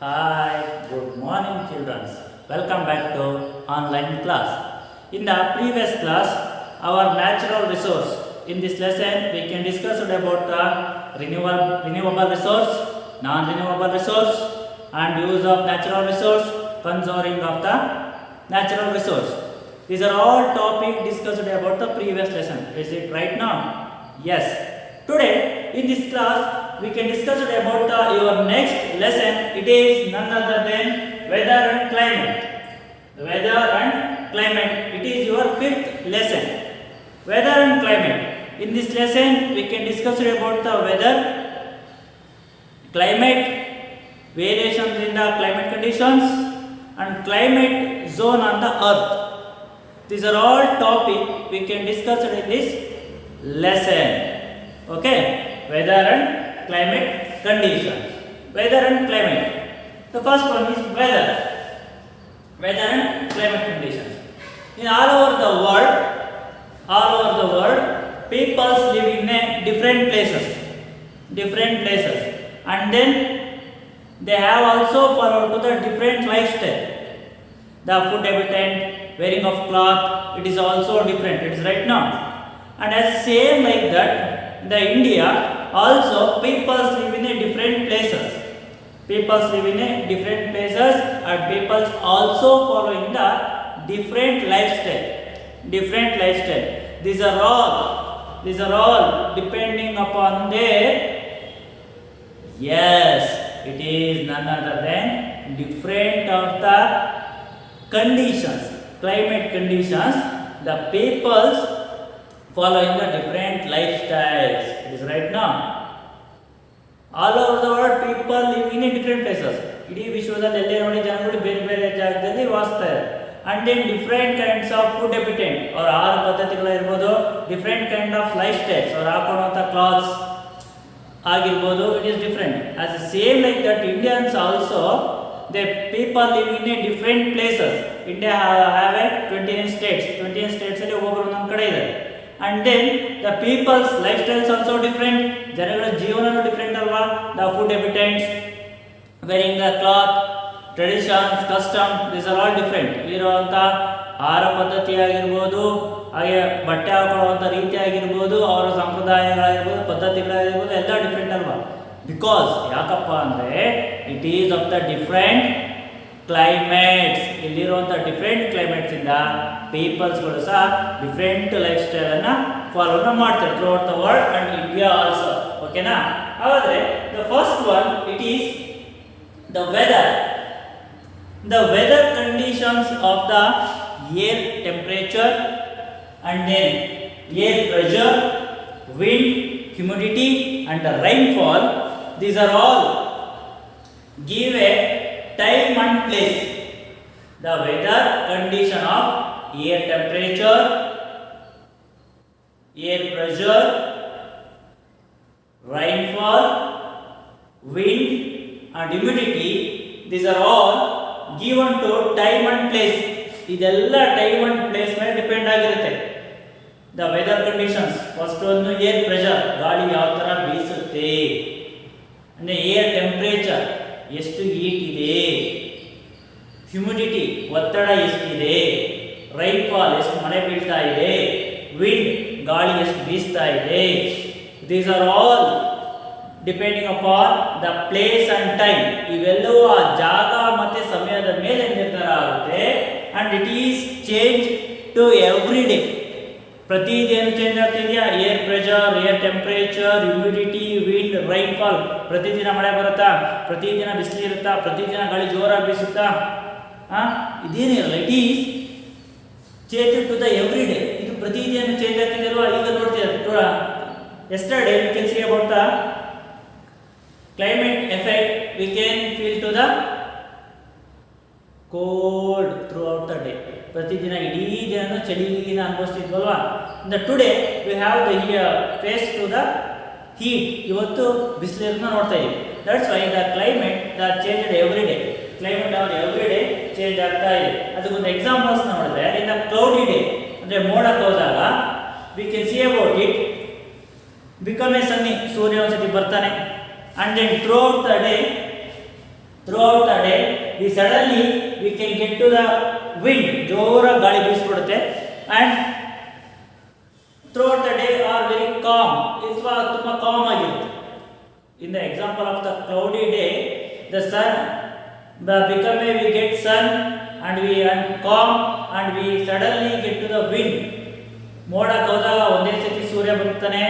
Hi, good morning children. Welcome back to online class. In the previous class, our natural resource. In this lesson, we can discuss about the renewable resource, non-renewable resource, and use of natural resource, conserving of the natural resource. These are all topics discussed about the previous lesson. Is it right now? Yes. Today, in this class, we can discuss about your next lesson. It is none other than weather and climate. Weather and climate. It is your fifth lesson. Weather and climate. In this lesson, we can discuss about the weather, climate, variations in the climate conditions, and climate zone on the earth. These are all topics we can discuss in this lesson. Okay, weather and climate conditions. Weather and climate. The first one is weather. Weather and climate conditions. In all over the world, people live in different places, and then they have also followed to the different lifestyle. The food habitat, wearing of cloth, it is also different. It is right now, and as same like that. In the India also people live in a different places. And people also following the different lifestyle. These are all depending upon their, yes, it is none other than different of the conditions, climate conditions. The peoples following the different lifestyles. It is right now. All over the world, people live in different places. ಇಡೀ ವಿಶ್ವದಲ್ಲಿ ಎಲ್ಲೇ ನೋಡಿ ಜನಗಳು ಬೇರೆ ಬೇರೆ ಜಾಗದಲ್ಲಿ ವಾಸಿಸ್ತಾರೆ. And then different kinds of food habitat or ಆಹಾರ ಪದ್ಧತಿಗಳಿರ್ಬೋದು, different kind of lifestyles or ಹಾಕೊಳ್ಳುವಂಥ ಕ್ಲಾತ್ಸ್ ಆಗಿರ್ಬೋದು, it is different. As the same like that, Indians also, the people live in a different places. India have a 29 states. 29 states ಅಲ್ಲಿ ಒಬ್ಬೊಬ್ಬರು ಒಂದೊಂದು ಕಡೆ ಇದೆ. And then the people's lifestyles also different. ಜನಗಳ ಜೀವನನೂ different ಅಲ್ವಾ? The food habits, wearing the cloth, traditions, custom, these are all different. ಇರುವಂಥ ಆಹಾರ ಪದ್ಧತಿ ಆಗಿರ್ಬೋದು, ಹಾಗೆ ಬಟ್ಟೆ ಹಾಕೊಳ್ಳುವಂಥ ರೀತಿ ಆಗಿರ್ಬೋದು, ಅವರ ಸಂಪ್ರದಾಯಗಳಾಗಿರ್ಬೋದು, ಪದ್ಧತಿಗಳಾಗಿರ್ಬೋದು, ಎಲ್ಲ ಡಿಫ್ರೆಂಟ್ ಅಲ್ವಾ? ಬಿಕಾಸ್ ಯಾಕಪ್ಪ ಅಂದರೆ it is of the different climates. ಇಲ್ಲಿರುವಂಥ ಡಿಫ್ರೆಂಟ್ ಕ್ಲೈಮೇಟ್ಸಿಂದ ಪೀಪಲ್ಸ್ಗಳು ಸಹ ಡಿಫ್ರೆಂಟ್ ಲೈಫ್ ಸ್ಟೈಲನ್ನು ಫಾಲೋನ ಮಾಡ್ತಾರೆ throughout the world and India also. ಓಕೆನಾ? ಹಾಗಾದರೆ the first one it is the weather. The weather conditions of the air temperature and then air pressure, wind, humidity and the rainfall, these are all give a time and place. The weather condition of air temperature, air pressure, rainfall, wind and humidity, these are all given to time and place. ಇದೆಲ್ಲ time and place ಮೇಲೆ depend ಆಗಿರುತ್ತೆ. The weather conditions first ಒಂದು air pressure, ಗಾಳಿ ಯಾವ ಥರ ಬೀಸುತ್ತೆ, ಅಂದರೆ air temperature ಎಷ್ಟು ಹೀಟ್ ಇದೆ, ಹ್ಯುಮಿಡಿಟಿ ಒತ್ತಡ ಎಷ್ಟಿದೆ, ರೈನ್ಫಾಲ್ ಎಷ್ಟು ಮಳೆ ಬೀಳ್ತಾ ಇದೆ, ವಿಂಡ್ ಗಾಳಿ ಎಷ್ಟು ಬೀಸ್ತಾ ಇದೆ. These are all depending upon the place and time. ಇವೆಲ್ಲವೂ ಆ ಜಾಗ ಮತ್ತು ಸಮಯದ ಮೇಲೆ ನಿರ್ಧಾರ ಆಗುತ್ತೆ. And it is change to every day. ಪ್ರತಿದಿನ ಚೇಂಜ್ ಆಗ್ತಿದೆಯಾ? Air pressure, air temperature, humidity, wind, rainfall. ಪ್ರತಿದಿನ ಮಳೆ ಬರುತ್ತಾ? ಪ್ರತಿದಿನ ಬಿಸಿಲು ಇರುತ್ತಾ? ಪ್ರತಿದಿನ ಗಾಳಿ ಜೋರಾಗಿ ಬೀಸುತ್ತಾ? ಇದೇನಿರಲ್ಲ. It is change to the every day. ಇದು ಪ್ರತಿದಿನ ಚೇಂಜ್ ಆಗ್ತಿದೆಯಲ್ವಾ? ಈಗ ನೋಡ್ತೀರ, yesterday we can see about the climate effect. V can feel to the cold throughout the day. ಪ್ರತಿದಿನ ಇಡೀ ದಿನ ಚಳಿನ ಅನುಭವಿಸ್ತಿದ್ವಲ್ವಾ? Today we have the face to the heat. ಇವತ್ತು ಬಿಸಿಲನ್ನ ನೋಡ್ತಾ ಇದ್ದೀವಿ. That's why the climate the change every day. Climate ಅವ್ರು ಎವ್ರಿ ಡೇ ಚೇಂಜ್ ಆಗ್ತಾ ಇದೆ. ಅದಕ್ಕೊಂದು ಎಕ್ಸಾಂಪಲ್ಸ್ ನೋಡಿದ್ರೆ, ಇನ್ ದ ಕ್ಲೌಡಿ ಡೇ ಅಂದರೆ ಮೋಡಕ್ಕೆ ಹೋದಾಗ we can see about it become a sunny. ಸೂರ್ಯ ಒಂದ್ಸತಿ ಬರ್ತಾನೆ, and then throughout the day throughout the day we suddenly we can get to the wind, ಜೋರ ಗಾಳಿ ಬೀಸ್ಬಿಡುತ್ತೆ, and throughout the day are very calm, ಅಥವಾ ತುಂಬಾ com ಆಗಿರುತ್ತೆ. In the example of the cloudy day, the sun become we get sun and we are calm and we suddenly get to the wind. ಮೋಡ ಹೋದಾಗ ಒಂದೇ ಸತಿ ಸೂರ್ಯ ಬರ್ತಾನೆ,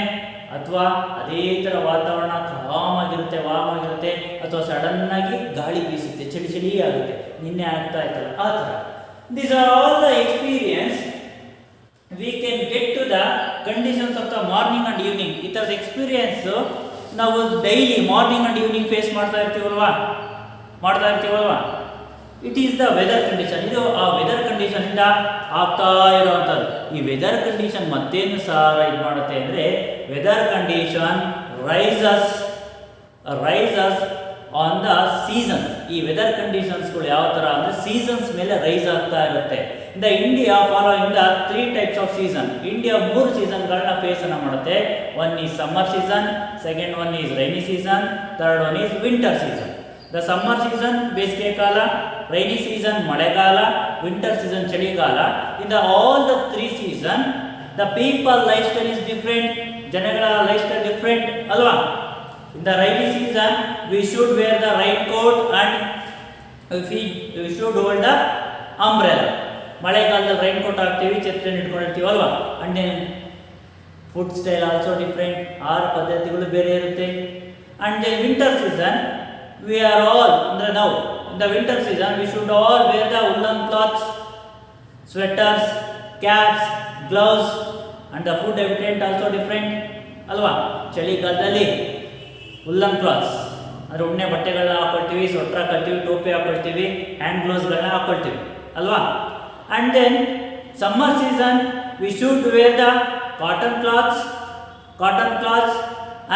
ಅಥವಾ ಅದೇ ಥರ ವಾತಾವರಣ ವಾಮ್ ಆಗಿರುತ್ತೆ, ಅಥವಾ ಸಡನ್ ಆಗಿ ಗಾಳಿ ಬೀಸುತ್ತೆ, ಚಳಿ ಆಗುತ್ತೆ, ನಿನ್ನೆ ಆಗ್ತಾ ಇತ್ತಲ್ಲ ಆ ಥರ. These are all the experience we can get to the conditions of the morning and evening. ಈ ಥರದ ಎಕ್ಸ್ಪೀರಿಯನ್ಸು ನಾವು daily morning and evening face ಮಾಡ್ತಾ ಇರ್ತೀವಲ್ವಾ. It is the weather condition. ಇದು ಆ ವೆದರ್ ಕಂಡೀಷನಿಂದ ಆಗ್ತಾ ಇರೋವಂಥದ್ದು. ಈ ವೆದರ್ ಕಂಡೀಷನ್ ಮತ್ತೇನು ಸಾರ ಇದು ಮಾಡುತ್ತೆ ಅಂದರೆ, weather condition rises on the seasons. ಈ ವೆದರ್ ಕಂಡೀಷನ್ಸ್ಗಳು ಯಾವ ಥರ ಅಂದರೆ ಸೀಸನ್ಸ್ ಮೇಲೆ ರೈಸ್ ಆಗ್ತಾ ಇರುತ್ತೆ. The India following the 3 types of season. India 3 ಸೀಸನ್ಗಳನ್ನ ಫೇಸನ್ನು ಮಾಡುತ್ತೆ. One is summer season, second one is rainy season, third one is winter season. The summer season ಬೇಸಿಗೆ ಕಾಲ, ರೈನಿ ಸೀಸನ್ ಮಳೆಗಾಲ, ವಿಂಟರ್ ಸೀಸನ್ ಚಳಿಗಾಲ. In the all the 3 season the people life style is different. ಜನಗಳ life style different ಅಲ್ವಾ. In the rainy season we should wear the rain coat and we should hold the umbrella. ಮಳೆಗಾಲದಲ್ಲಿ rain coat ಹಾಕ್ತೀವಿ, ಛತ್ರಿನ ಇಟ್ಕೊಂಡಿರ್ತೀವಿ ಅಲ್ವಾ. And then food style also different, ಆಹಾರ ಪದ್ಧತಿಗಳು ಬೇರೆ ಇರುತ್ತೆ. And then winter season we are all ಅಂದ್ರೆ ನಾವು in the winter season we should all wear the woolen cloths, sweaters, caps, gloves, and the food habitat also different ಅಲ್ವಾ. ಚಳಿಗಾಲದಲ್ಲಿ woolen cloths ಅಂದರೆ ಉಣ್ಣೆ ಬಟ್ಟೆಗಳನ್ನ ಹಾಕೊಳ್ತೀವಿ, ಸ್ವೆಟರ್ ಹಾಕೊಳ್ತೀವಿ, ಟೋಪಿ ಹಾಕೊಳ್ತೀವಿ, ಹ್ಯಾಂಡ್ ಗ್ಲೌಸ್ಗಳನ್ನ ಹಾಕೊಳ್ತೀವಿ ಅಲ್ವಾ. And then summer season we should wear the cotton clothes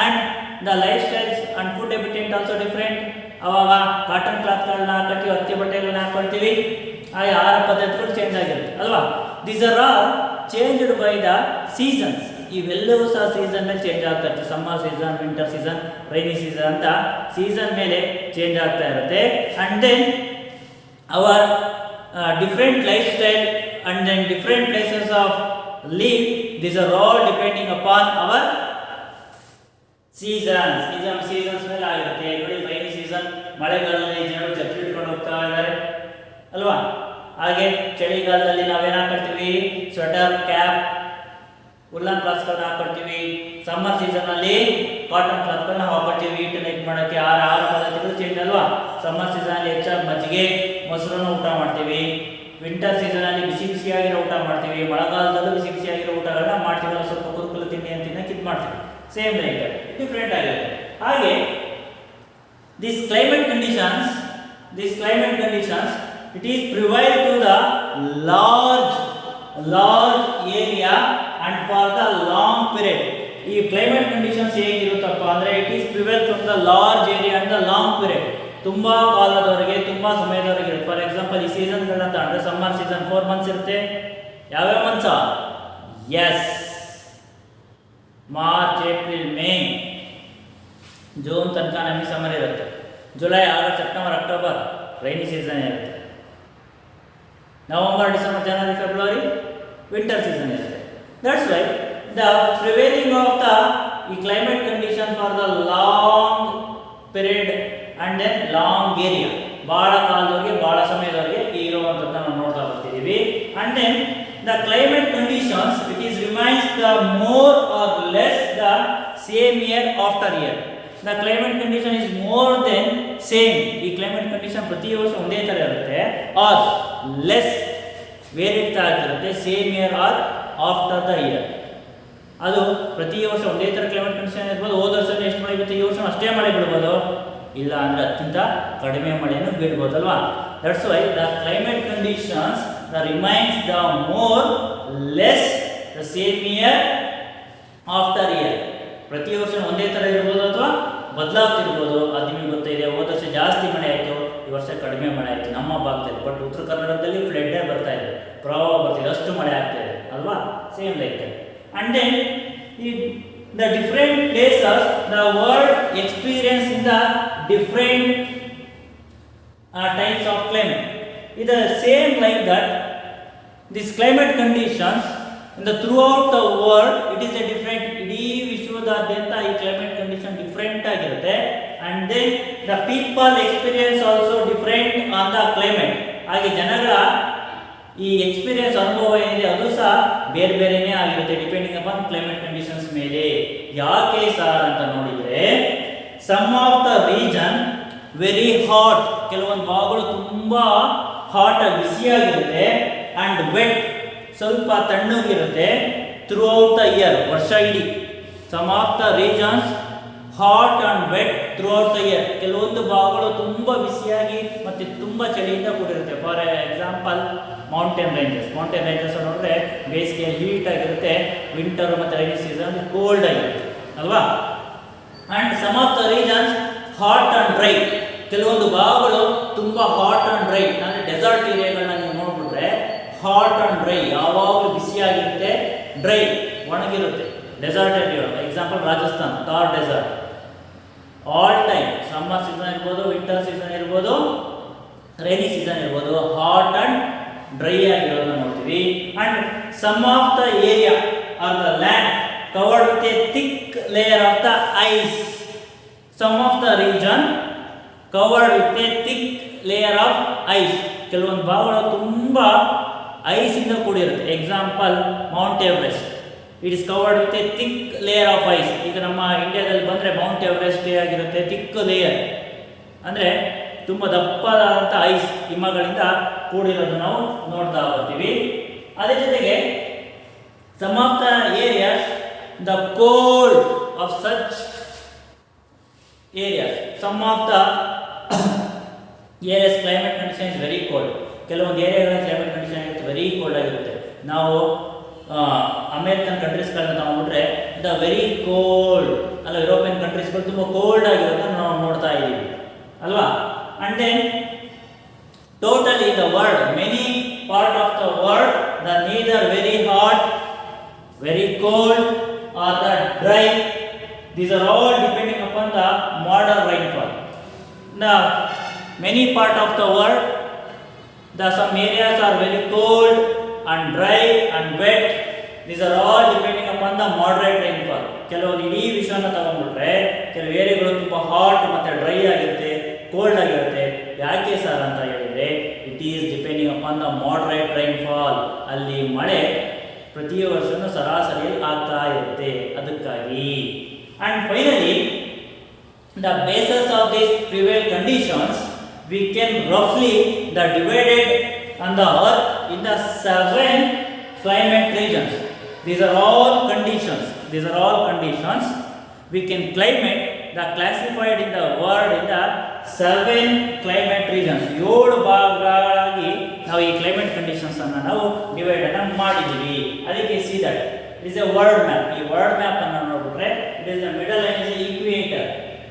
and the lifestyles and food habitant also different. ಅವಾಗ ಕಾಟನ್ ಕ್ಲಾತ್ಗಳನ್ನ ಹಾಕೊಳ್ತೀವಿ, ಹತ್ತಿ ಬಟ್ಟೆಗಳನ್ನ ಹಾಕೊಳ್ತೀವಿ, ಆಹಾರ ಪದ್ಧತಿಗಳು ಚೇಂಜ್ ಆಗಿರುತ್ತೆ ಅಲ್ವಾ. These are all changed by the seasons. ಇವೆಲ್ಲವೂ ಸಹ ಸೀಸನ್ ಮೇಲೆ ಚೇಂಜ್ ಆಗ್ತಾ ಇರುತ್ತೆ. Summer season, winter season, rainy season ಅಂತ ಸೀಸನ್ ಮೇಲೆ ಚೇಂಜ್ ಆಗ್ತಾ ಇರುತ್ತೆ. And then our different lifestyle and then different places of live, these are all depending upon our seasons ಮೇಲೆ ಆಗಿರುತ್ತೆ. ನೋಡಿ ರೈನಿ ಸೀಸನ್, ಮಳೆಗಾಲದಲ್ಲಿ ಜನರು ಛತ್ರಿ ಇಟ್ಕೊಂಡು ಹೋಗ್ತಾ ಇದ್ದಾರೆ ಅಲ್ವಾ. ಹಾಗೆ ಚಳಿಗಾಲದಲ್ಲಿ ನಾವೇನು ಹಾಕೊಳ್ತೀವಿ, ಸ್ವೆಟರ್, ಕ್ಯಾಪ್, ಉಲ್ಲನ್ ಕ್ಲಾತ್ಸ್ಗಳನ್ನ ಹಾಕೊಳ್ತೀವಿ. ಸಮ್ಮರ್ ಸೀಸನಲ್ಲಿ ಕಾಟನ್ ಕ್ಲಾತ್ಗಳನ್ನ ಹಾಕೊಳ್ತೀವಿ ಹೀಟ್ ನೈಟ್ ಮಾಡೋಕ್ಕೆ. ಆಹಾರ ಪದ್ಧತಿಗಳು ಚೇಂಜ್ ಅಲ್ವಾ. ಸಮ್ಮರ್ ಸೀಸನಲ್ಲಿ ಹೆಚ್ಚಾಗಿ ಮಜ್ಜಿಗೆ, ಮೊಸರನ್ನು ಊಟ ಮಾಡ್ತೀವಿ. ವಿಂಟರ್ ಸೀಸನಲ್ಲಿ ಬಿಸಿಯಾಗಿರೋ ಊಟ ಮಾಡ್ತೀವಿ. ಮಳೆಗಾಲದಲ್ಲೂ ಬಿಸಿಯಾಗಿರೋ ಊಟಗಳನ್ನ ಮಾಡ್ತೀವಿ. ಸ್ವಲ್ಪ ಕುರುಕುಲು ತಿಂಡಿ ಅಂತ ತಿನ್ನಕ್ಕೆ ಇದು ಮಾಡ್ತೀವಿ. ಸೇಮ್ ಲೈಕ್ ಡಿಫ್ರೆಂಟ್ ಆಗಿರುತ್ತೆ. ಹಾಗೆ these climate conditions it is prevail to the large area and for the long period. ಈ ಕ್ಲೈಮೇಟ್ ಕಂಡೀಷನ್ಸ್ ಹೇಗಿರುತ್ತಪ್ಪ ಅಂದರೆ it is prevail from the large area and the long period. ತುಂಬ ಕಾಲದವರೆಗೆ, ತುಂಬ ಸಮಯದವರೆಗೆ ಇರುತ್ತೆ. For example ಈ ಸೀಸನ್ಗಳನ್ನ ತಗೊಂಡ್ರೆ ಸಮ್ಮರ್ ಸೀಸನ್ 4 ಮಂತ್ಸ್ ಇರುತ್ತೆ. ಯಾವ್ಯಾವ months? Yes, March, April, May, June ತನಕ ನಮಗೆ ಸಮ್ಮರ್ ಇರುತ್ತೆ. July, August, September, October rainy season ಇರುತ್ತೆ. ನವಂಬರ್, ಡಿಸೆಂಬರ್, ಜನವರಿ, ಫೆಬ್ರವರಿ ವಿಂಟರ್ ಸೀಸನ್ ಇರುತ್ತೆ. That's why the prevailing of the ಈ climate condition for the long period and then long area, ಭಾಳ ಕಾಲದವರೆಗೆ, ಭಾಳ ಸಮಯದವರೆಗೆ ಇರುವಂಥದ್ದನ್ನ ನಾವು ನೋಡ್ತಾ ಬರ್ತಿದ್ದೀವಿ. And then the climate conditions it is remains the more or less the same year after year. The climate condition is more then same. ಈ climate condition ಪ್ರತಿ ವರ್ಷ ಒಂದೇ ಥರ ಇರುತ್ತೆ, ಆರ್ ಲೆಸ್ ವೇರಿಯೇಟ್ ಆಗಿರುತ್ತೆ same year or after the year. ಅದು ಪ್ರತಿ ವರ್ಷ ಒಂದೇ ಥರ ಕ್ಲೈಮೇಟ್ ಕಂಡೀಷನ್ ಇರ್ಬೋದು. ಹೋದ ವರ್ಷ ಎಷ್ಟು ಮಳೆ ಬೀಳುತ್ತೆ, ಈ ವರ್ಷ ಅಷ್ಟೇ ಮಳೆ ಬೀಳ್ಬೋದು, ಇಲ್ಲ ಅಂದರೆ ಅದಕ್ಕಿಂತ ಕಡಿಮೆ ಮಳೆಯನ್ನು ಬೀಳ್ಬೋದಲ್ವಾ. That's why the climate conditions the remains the more less the same year after year. ಪ್ರತಿ ವರ್ಷ ಒಂದೇ ಥರ ಇರ್ಬೋದು ಅಥವಾ ಬದಲಾಗ್ತಿರ್ಬೋದು. ಅದು ನಿಮಗೆ ಗೊತ್ತಿದೆ, ಹೋದ ವರ್ಷ ಜಾಸ್ತಿ ಮಳೆ ಆಯಿತು, ಈ ವರ್ಷ ಕಡಿಮೆ ಮಳೆ ಆಯಿತು ನಮ್ಮ ಭಾಗದಲ್ಲಿ. ಬಟ್ ಉತ್ತರ ಕರ್ನಾಟಕದಲ್ಲಿ ಫ್ಲಡ್ಡೇ ಬರ್ತಾ ಇದೆ, ಪ್ರವಾಹ ಬರ್ತಿದೆ, ಅಷ್ಟು ಮಳೆ ಆಗ್ತಾ ಇದೆ ಅಲ್ವಾ. Same like that. And then the different places the world experience in the different types of climate. It is same like that. These climate conditions in the throughout the world, it is a different. ಇಡೀ ವಿಶ್ವದಾದ್ಯಂತ ಈ climate condition different ಆಗಿರುತ್ತೆ. And then the people experience also different on the climate. ಹಾಗೆ ಜನಗಳ ಈ experience ಅನುಭವ ಏನಿದೆ ಅದು ಸಹ ಬೇರೆ ಬೇರೆನೇ ಆಗಿರುತ್ತೆ ಡಿಪೆಂಡಿಂಗ್ ಅಪಾನ್ ಕ್ಲೈಮೇಟ್ ಕಂಡೀಷನ್ಸ್ ಮೇಲೆ. ಯಾಕೆ ಸರ್ ಅಂತ ನೋಡಿದರೆ, some of the region very hot, ಕೆಲವೊಂದು ಭಾಗಗಳು ತುಂಬಾ ಹಾಟ್ ಆಗಿ ಬಿಸಿಯಾಗಿರುತ್ತೆ, ಅಂಡ್ ವೆಟ್ ಸ್ವಲ್ಪ ತಣ್ಣಗಿರುತ್ತೆ ಥ್ರೂ ಔಟ್ ದ ಇಯರ್, ವರ್ಷ ಇಡೀ. Some of the regions hot and wet throughout the year, ಕೆಲವೊಂದು ಭಾಗಗಳು ತುಂಬ ಬಿಸಿಯಾಗಿ ಮತ್ತು ತುಂಬ ಚಳಿಯಿಂದ ಕೂಡಿರುತ್ತೆ. ಫಾರ್ ಎಕ್ಸಾಂಪಲ್ ಮೌಂಟೇನ್ ರೇಂಜಸ್ ನೋಡಿದ್ರೆ ಬೇಸಿಗೆಯಲ್ಲಿ ಹೀಟ್ ಆಗಿರುತ್ತೆ, ವಿಂಟರ್ ಮತ್ತು ರೈನಿ ಸೀಸನ್ ಕೋಲ್ಡ್ ಆಗಿರುತ್ತೆ ಅಲ್ವಾ. And some of the regions hot and dry, ಕೆಲವೊಂದು ಭಾಗಗಳು ತುಂಬ ಹಾಟ್ ಅಂಡ್ ಡ್ರೈ, ಅಂದರೆ ಡೆಸರ್ಟ್ ಏರಿಯಾಗಳನ್ನ ನೀವು ನೋಡ್ಬಿಟ್ರೆ ಹಾಟ್ ಅಂಡ್ ಡ್ರೈ, ಯಾವಾಗಲೂ ಬಿಸಿಯಾಗಿರುತ್ತೆ, ಡ್ರೈ ಒಣಗಿರುತ್ತೆ. Desert area example Rajasthan, Thar desert, all time summer season ಇರ್ಬೋದು, ವಿಂಟರ್ ಸೀಸನ್ ಇರ್ಬೋದು, ರೈನಿ ಸೀಸನ್ ಇರ್ಬೋದು, ಹಾಟ್ ಅಂಡ್ ಡ್ರೈ ಆಗಿರೋದನ್ನ ನೋಡ್ತೀವಿ. And some of the area are the land covered with a thick layer of the ice. Some of the region covered with a thick layer of ice, ಕೆಲವೊಂದು ಭಾಗಗಳು ತುಂಬ ಐಸಿಂದ ಕೂಡಿರುತ್ತೆ. Example Mount Everest, it is covered with a thick layer of ice. ಈಗ ನಮ್ಮ ಇಂಡಿಯಾದಲ್ಲಿ ಬಂದರೆ Mount Everest ಆಗಿರುತ್ತೆ, thick layer ಅಂದರೆ ತುಂಬ ದಪ್ಪದಾದಂಥ ಐಸ್, ಹಿಮಗಳಿಂದ ಕೂಡಿರೋದು ನಾವು ನೋಡ್ತಾ ಹೋಗ್ತೀವಿ. ಅದೇ ಜೊತೆಗೆ some of the areas the cold of such areas, some of the areas climate condition is very cold. ಕೆಲವೊಂದು ಏರಿಯಾಗಳ ಕ್ಲೈಮೇಟ್ ಕಂಡೀಷನ್ ಆಗಿರುತ್ತೆ ವೆರಿ ಕೋಲ್ಡ್ ಆಗಿರುತ್ತೆ. ನಾವು ಅಮೇರಿಕನ್ ಕಂಟ್ರೀಸ್ಗಳನ್ನ ತಗೊಂಡ್ಬಿಟ್ರೆ ದ ವೆರಿ ಕೋಲ್ಡ್ ಅಲ್ಲ, ಯುರೋಪಿಯನ್ ಕಂಟ್ರೀಸ್ಗಳು ತುಂಬ ಕೋಲ್ಡ್ ಆಗಿರೋದನ್ನ ನಾವು ನೋಡ್ತಾ ಇದ್ದೀವಿ ಅಲ್ವಾ. And then totally the world, many part of the world the neither very hot, very cold or the dry. These are all depending upon the modern rainfall. Now, many part of the world, some areas are very cold and dry and wet. These are all depending upon the moderate rainfall. ಕೆಲವೊಂದು ಇಡೀ ವಿಶ್ವನ ತಗೊಂಡ್ಬಿಟ್ರೆ ಕೆಲವು ಏರಿಯಾಗಳು ತುಂಬ hot ಮತ್ತು dry ಆಗಿರುತ್ತೆ, cold ಆಗಿರುತ್ತೆ. ಯಾಕೆ sir ಅಂತ ಹೇಳಿದರೆ, it is depending upon the moderate rainfall. ಅಲ್ಲಿ ಮಳೆ ಪ್ರತಿ ವರ್ಷನೂ ಸರಾಸರಿಯಲ್ಲಿ ಆಗ್ತಾ ಇರುತ್ತೆ, ಅದಕ್ಕಾಗಿ. And finally, the basis of these prevail conditions, we can roughly the divided on the earth in the 7 climate regions. These are all conditions. We can climate the classified in the world in the 7 climate regions. 7 ಭಾಗಗಳಾಗಿ ನಾವು ಈ climate conditions ಅನ್ನು ನಾವು divide ಅನ್ನು ಮಾಡಿದ್ದೀವಿ. ಅದಕ್ಕೆ see that it is a world map. ಈ world map ಅನ್ನು ನೋಡಿಬಿಟ್ರೆ it is the middle line is equator.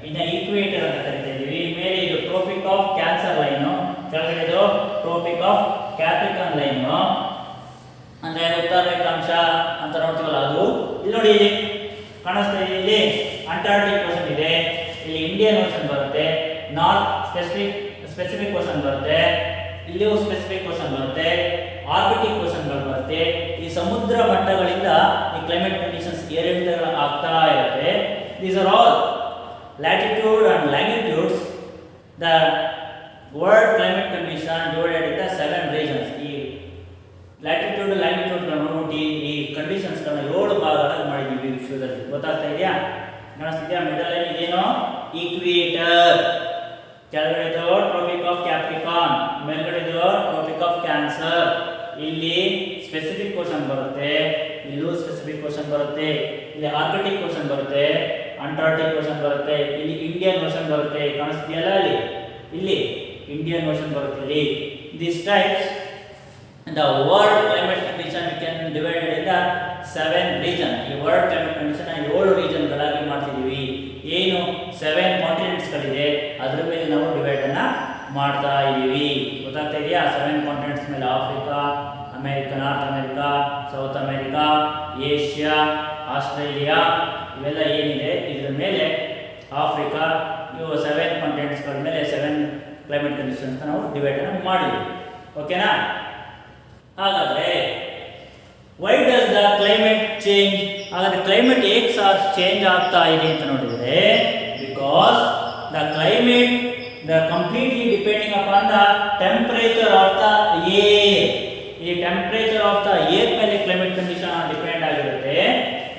ಇದನ್ನ ಈಕ್ವೇಟರ್ ಅಂತ ಕರಿತಾ ಇದ್ದೀವಿ. ಮೇಲೆ ಇದು ಟ್ರೋಪಿಕ್ ಆಫ್ ಕ್ಯಾನ್ಸರ್ ಲೈನು, ಕೆಳಗಡೆ ಇದು ಟ್ರೋಪಿಕ್ ಆಫ್ ಕ್ಯಾಪ್ರಿಕಾನ್ ಲೈನು, ಅಂದ್ರೆ ಉತ್ತರ ರೇಖಾಂಶ ಅಂತ ನೋಡ್ತೀವಲ್ಲ ಅದು. ಇಲ್ಲಿ ನೋಡಿ, ಇಲ್ಲಿ ಕಾಣಿಸ್ತಾ ಇದೆ, ಇಲ್ಲಿ ಅಂಟಾರ್ಟಿಕ್ ಓಷನ್ ಇದೆ, ಇಲ್ಲಿ ಇಂಡಿಯನ್ ಓಷನ್ ಬರುತ್ತೆ, ನಾರ್ತ್ ಸ್ಪೆಸಿಫಿಕ್ ಓಷನ್ ಬರುತ್ತೆ, ಇಲ್ಲಿಯೂ ಸ್ಪೆಸಿಫಿಕ್ ಓಷನ್ ಬರುತ್ತೆ, ಆರ್ಕಿಟಿಕ್ ಓಷನ್ಗಳು ಬರುತ್ತೆ. ಈ ಸಮುದ್ರ ಮಟ್ಟಗಳಿಂದ ಈ ಕ್ಲೈಮೇಟ್ ಕಂಡೀಷನ್ಸ್ ಏರಿಳಿತಗಳು ಆಗ್ತಾ ಇರುತ್ತೆ. These are all latitude and longitudes. The world climate condition divided in the 7 regions. ಈ ಲ್ಯಾಟಿಟ್ಯೂಡ್ ಲ್ಯಾಂಗಿಟ್ಯೂಡ್ಗಳನ್ನ ನೋಡಿ ಈ ಕಂಡೀಷನ್ಸ್ಗಳನ್ನ 7 ಭಾಗಗಳಾಗಿ ಮಾಡಿದ್ದೀವಿ ವಿಶ್ವದಲ್ಲಿ. ಗೊತ್ತಾಗ್ತಾ ಇದೆಯಾ? ಕಾಣಿಸ್ತಿದೆಯಾ? ಮಿಡಲ್ ಲೈನ್ ಇದೇನೋ ಈಕ್ವೇಟರ್, ಕೆಳಗಡೆದು ಟ್ರೋಪಿಕ್ ಆಫ್ ಕ್ಯಾಪ್ರಿಕಾನ್, ಮೇಲ್ಗಡೆದು ಟ್ರೋಪಿಕ್ ಆಫ್ ಕ್ಯಾನ್ಸರ್. ಇಲ್ಲಿ ಸ್ಪೆಸಿಫಿಕ್ ಓಷನ್ ಬರುತ್ತೆ, ಇಲ್ಲೂ ಸ್ಪೆಸಿಫಿಕ್ ಓಷನ್ ಬರುತ್ತೆ, ಇಲ್ಲಿ ಆರ್ಕಿಟಿಕ್ ಓಷನ್ ಬರುತ್ತೆ, ಅಂಟಾರ್ಟಿಕ್ ಓಷನ್ ಬರುತ್ತೆ, ಇಲ್ಲಿ ಇಂಡಿಯನ್ ಓಷನ್ ಬರುತ್ತೆ. ಕಾಣಿಸ್ತಿದೆಯಲ್ಲ, ಇಲ್ಲಿ ಇಂಡಿಯನ್ ಓಷನ್ ಬರುತ್ತೆ. ಇಲ್ಲಿ this types the world climate condition we can divided in the 7 region. ಈ ವರ್ಲ್ಡ್ ಕ್ಲೈಮೇಟ್ ಕಂಡೀಷನ್ 7 ರೀಜನ್ಗಳಾಗಿ ಮಾಡ್ತಿದ್ದೀವಿ. ಏನು 7 ಕಾಂಟಿನೆಂಟ್ಸ್ಗಳಿದೆ ಅದ್ರ ಮೇಲೆ ನಾವು ಡಿವೈಡ್ ಅನ್ನ ಮಾಡ್ತಾ ಇದ್ದೀವಿ. ಗೊತ್ತಾಗ್ತಾ ಇದೆಯಾ? 7 ಕಾಂಟಿನೆಂಟ್ಸ್ ಮೇಲೆ Africa, America, north America, south America, Asia, Australia, ಇವೆಲ್ಲ ಏನಿದೆ ಇದ್ರ ಮೇಲೆ ಆಫ್ರಿಕಾ, ಇವು 7 ಕಾಂಟಿನೆಂಟ್ಸ್ಗಳ ಮೇಲೆ 7 ಕ್ಲೈಮೇಟ್ ಕಂಡೀಷನ್ಸ್ ನಾವು ಡಿವೈಡ್ ಮಾಡಿದ್ವಿ. ಓಕೆನಾ? ಹಾಗಾದರೆ why does the climate change? ಹಾಗಾದರೆ ಕ್ಲೈಮೇಟ್ ಹೇಗೆ ಚೇಂಜ್ ಆಗ್ತಾ ಇದೆ ಅಂತ ನೋಡಿದರೆ, because the climate completely depending upon the temperature of the air. ಈ ಟೆಂಪರೇಚರ್ ಆಫ್ ದ ಏರ್ ಮೇಲೆ ಕ್ಲೈಮೇಟ್ ಕಂಡೀಷನ್ ಡಿಪೆಂಡ್ ಆಗಿರುತ್ತೆ.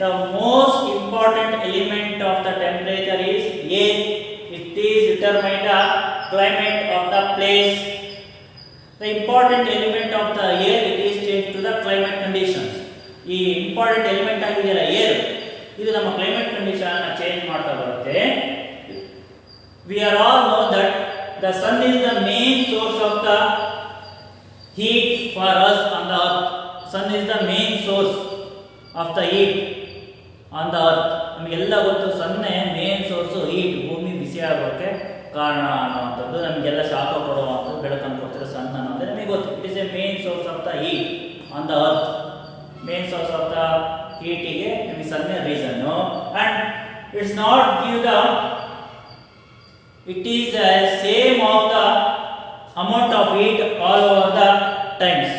The most important element of the temperature is air. It is determine the climate of the place. The important element of the air, it is changed to the climate conditions. ಈ important element ಆಗಿದೆಯಲ್ಲ air, ಇದು ನಮ್ಮ climate condition ಅನ್ನು change ಮಾಡ್ತಾ ಬರುತ್ತೆ. We are all know that the sun is the main source of the heat for us on the earth. Sun is the main source of the heat on the earth. ನಮಗೆಲ್ಲ ಗೊತ್ತು ಸನ್ನೆ main source heat, ಭೂಮಿ ಬಿಸಿ ಆಗೋಕ್ಕೆ ಕಾರಣ ಅನ್ನುವಂಥದ್ದು, ನಮಗೆಲ್ಲ ಶಾಖ ಕೊಡುವಂಥದ್ದು, ಬೆಳಕನ್ನು ಕೊಡ್ತಿರೋ ಸನ್ ಅನ್ನೋದು ನಮಗೆ ಗೊತ್ತು. It is a main source of the heat on the earth. Main source of the ಹೀಟಿಗೆ ನಮಗೆ ಸನ್ನೆ ರೀಸನ್ನು. And it's not give the, it is same of the amount of heat all over the times.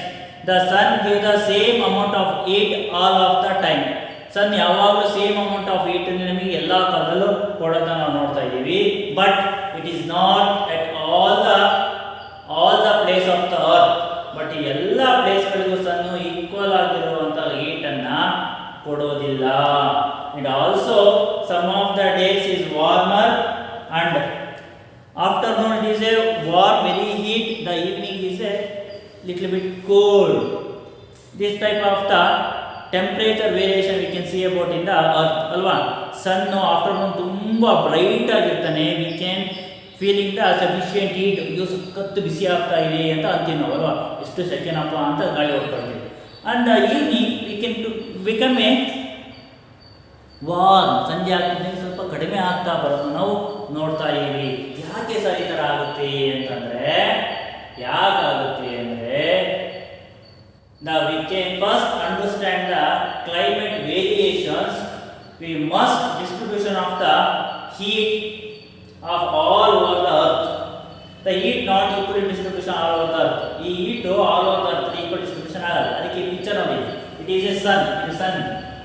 The sun give the same amount of heat all of the time. Sun ಯಾವಾಗಲೂ same amount of heat ನಮಗೆ ಎಲ್ಲ ಕಾಲದಲ್ಲೂ ಕೊಡೋದನ್ನ ನಾವು ನೋಡ್ತಾ ಇದ್ದೀವಿ. But it is not at all the place of the earth. But ಈ ಎಲ್ಲ ಪ್ಲೇಸ್ಗಳಿಗೂ ಸನ್ನು ಈಕ್ವಲ್ ಆಗಿರುವಂಥ ಹೀಟನ್ನು ಕೊಡೋದಿಲ್ಲ. And also some of the days is warmer and afternoon it is a warm very heat, the evening is a little bit cold. This type of the temperature variation we can see about in the earth ಅಲ್ವಾ. Sun afternoon ತುಂಬ bright ಆಗಿರ್ತಾನೆ, we can feeling the sufficient heat, ಇದು ಸಖತ್ತು ಬಿಸಿ ಆಗ್ತಾ ಇದೆ ಅಂತ ಅಂತೀವಿ ನಾವು ಅಲ್ವಾ, ಎಷ್ಟು ಸೆಕೆಂಡಪ್ಪ ಅಂತ ಗಾಳಿ ಹೊಡ್ಕೊಳ್ತೀವಿ. And evening we can become a warm, ಸಂಜೆ ಆಗ್ತಿದ್ದಂಗೆ ಸ್ವಲ್ಪ ಕಡಿಮೆ ಆಗ್ತಾ ಬರೋದು ನಾವು ನೋಡ್ತಾ ಇದ್ದೀವಿ. ಯಾಕೆ ಸರ್ ಈ ಥರ ಆಗುತ್ತೆ ಅಂತಂದರೆ, ಯಾಕಾಗುತ್ತೆ ಅಂದರೆ we can first understand the climate variations. We must distribution of the heat of all over the earth. The heat not equal distribution all over the earth. ಈ heat all over the earth equal distribution ಆಗಲ್ಲ. ಅದಕ್ಕೆ picture ನೋಡಿ, it is a sun,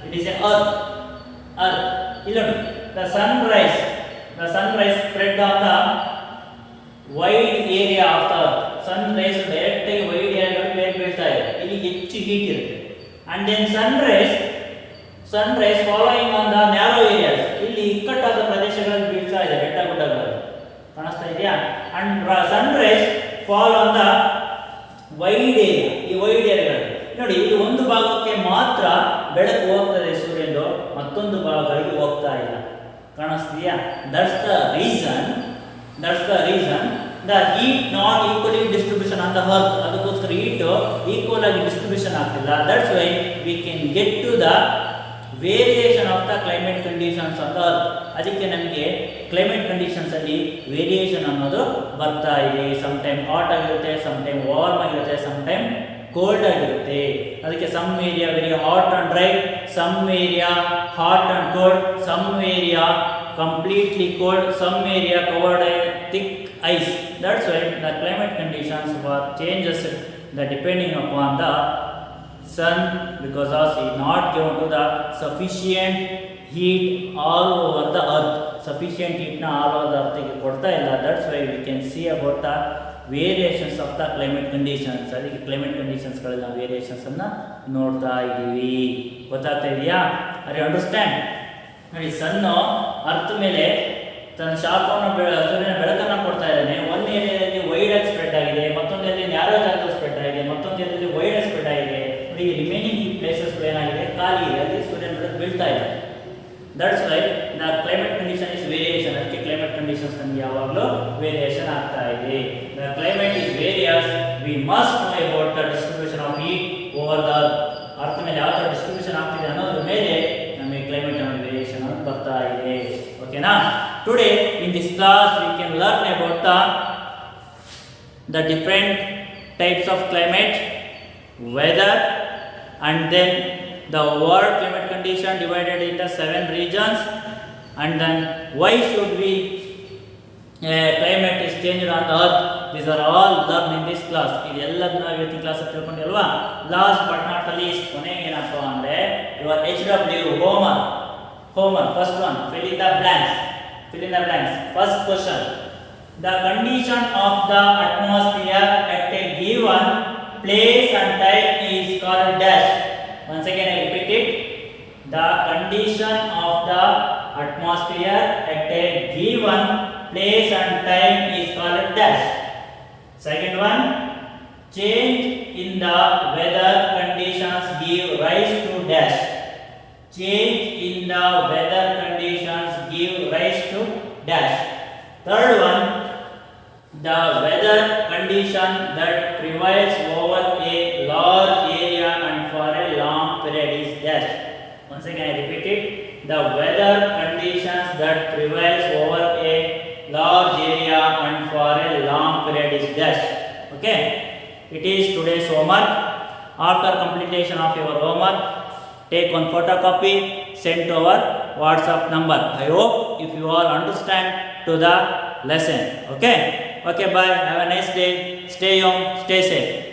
it is a earth. ಇಲ್ಲಿ ನೋಡಿ, the sunrise spread on the wide area of the earth. Sunrise direct ಆಗಿ wide ಏರಿಯಾಗಳು ಮೇಲೆ ಬೀಳ್ತಾ ಇದೆ, ಇಲ್ಲಿ ಹೆಚ್ಚು ಹೀಟ್ ಇರುತ್ತೆ. And then sunrise following on the narrow areas, ಇಲ್ಲಿ ಇಕ್ಕಟ್ಟಾದ ಪ್ರದೇಶಗಳಲ್ಲಿ ಬೀಳ್ತಾ ಇದೆ, ಬೆಟ್ಟ ಗುಡ್ಡಗಳಲ್ಲಿ ಕಾಣಿಸ್ತಾ ಇದೆಯಾ. And sunrise fall on the wide area, ಈ ವೈಡ್ ಏರಿಯಾಗಳು ನೋಡಿ, ಇಲ್ಲಿ ಒಂದು ಭಾಗಕ್ಕೆ ಮಾತ್ರ ಬೆಳಕು ಹೋಗ್ತದೆ ಸೂರ್ಯನು, ಮತ್ತೊಂದು ಭಾಗಗಳಿಗೆ ಹೋಗ್ತಾ ಇಲ್ಲ, ಕಾಣಿಸ್ತೀಯಾ. That's the reason the heat not equally distribution on the earth. ಅದಕ್ಕೋಸ್ಕರ ಹೀಟ್ ಈಕ್ವಲ್ ಆಗಿ ಡಿಸ್ಟ್ರಿಬ್ಯೂಷನ್ ಆಗ್ತಿಲ್ಲ. That's why we can get to the variation of the climate conditions on the earth. ಅದಕ್ಕೆ ನಮಗೆ ಕ್ಲೈಮೇಟ್ ಕಂಡೀಷನ್ಸ್ ಅಲ್ಲಿ variation ಅನ್ನೋದು ಬರ್ತಾ ಇದೆ. Some time hot ಆಗಿರುತ್ತೆ, ಸಮ್ ಟೈಮ್ ವಾರ್ಮ್ ಆಗಿರುತ್ತೆ, ಸಮ್ ಟೈಮ್ ಕೋಲ್ಡ್ ಆಗಿರುತ್ತೆ. ಅದಕ್ಕೆ some area very hot and dry, some area hot and cold, some area completely cold, some area covered by thick ice. That's why the climate conditions were changes depending upon the sun, because of it not given to the sufficient heat all over the earth. Sufficient heat na all over the earth ಗೆ ಕೊಡ್ತಾ ಇಲ್ಲ. That's why we can see about the variations of the climate conditions. ಅದಕ್ಕೆ climate conditions ಗಳಲ್ಲಿ ನಾವು variations ಅನ್ನ ನೋಡ್ತಾ ಇದ್ದೀವಿ. ಗೊತ್ತಾಗ್ತಾ ಇದೆಯಾ? Are you understand? ನೋಡಿ, ಸನ್ನು ಅರ್ತ್ ಮೇಲೆ ತನ್ನ ಶಾಖವನ್ನು ಸೂರ್ಯನ ಬೆಳಕನ್ನು ಕೊಡ್ತಾ ಇದ್ದಾನೆ. ಒಂದು ಏರಿಯಾದಲ್ಲಿ ವೈಡ್ ಆಗಿ ಸ್ಪ್ರೆಡ್ ಆಗಿದೆ, ಮತ್ತೊಂದು ಏರಿಯಾದಲ್ಲಿ ನ್ಯಾರೋ ಜಾಗದಲ್ಲಿ ಸ್ಪ್ರೆಡ್ ಆಗಿದೆ, ಮತ್ತೊಂದು ಏರಿಯಾದಲ್ಲಿ ವೈಡ್ ಆಗಿ ಸ್ಪ್ರೆಡ್ ಆಗಿದೆ. ನೋಡಿ, ರಿಮೈನಿಂಗ್ ಈ ಪ್ಲೇಸಸ್ ಏನಾಗಿದೆ, ಖಾಲಿ ಇದೆ, ಅಲ್ಲಿ ಸೂರ್ಯನ ಬೆಳಕು ಬೀಳ್ತಾ ಇದೆ. That's why the climate condition is variation. ಅದಕ್ಕೆ ಕ್ಲೈಮೇಟ್ ಕಂಡೀಷನ್ಸ್ ನಮಗೆ ಯಾವಾಗಲೂ ವೇರಿಯೇಷನ್ ಆಗ್ತಾ ಇದೆ. The climate is various, we must know about the distribution of heat over the earth ಮೇಲೆ ಯಾವ ಥರ ಡಿಸ್ಟ್ರಿಬ್ಯೂಷನ್ ಆಗ್ತಿದೆ ಅನ್ನೋದ್ರ ಮೇಲೆ ನಮಗೆ ಕ್ಲೈಮೇಟ್ ಅನ್ನೋ ವೇರಿಯೇಷನ್ ಅಂತ ಬರ್ತಾ ಇದೆ. ಓಕೆನಾ? Today in this class we can learn about the different types of climate, weather, and then the world climate condition divided into 7 regions, and then why should we climate is changed on the earth, these are all learned in this class. ಇದೆಲ್ಲದನ್ನ ನಾವು ಇವತ್ತಿನ class ಅಲ್ಲಿ ತಿಳ್ಕೊಂಡಿಲ್ವಾ? Last but not the least, ಕೊನೆಗೆ ಏನಪ್ಪ ಅಂದ್ರೆ your HW homework first one, fill in the blanks. First question, the condition of the atmosphere at a given place and time is called dash. Once again I repeat it, the condition of the atmosphere at a given place and time is called dash. Second one, change in the weather conditions give rise to dash. Change in the weather conditions give rise to dash. Third one, the weather condition that prevails over a large area and for a long period is dash. Once again I repeat it, the weather conditions that prevails over a large area and for a long period is dash. Okay, it is today's homework. After completion of your homework, take one photocopy, send to our WhatsApp number. I hope if you all understand to the lesson. Okay, bye, have a nice day, stay home, stay safe.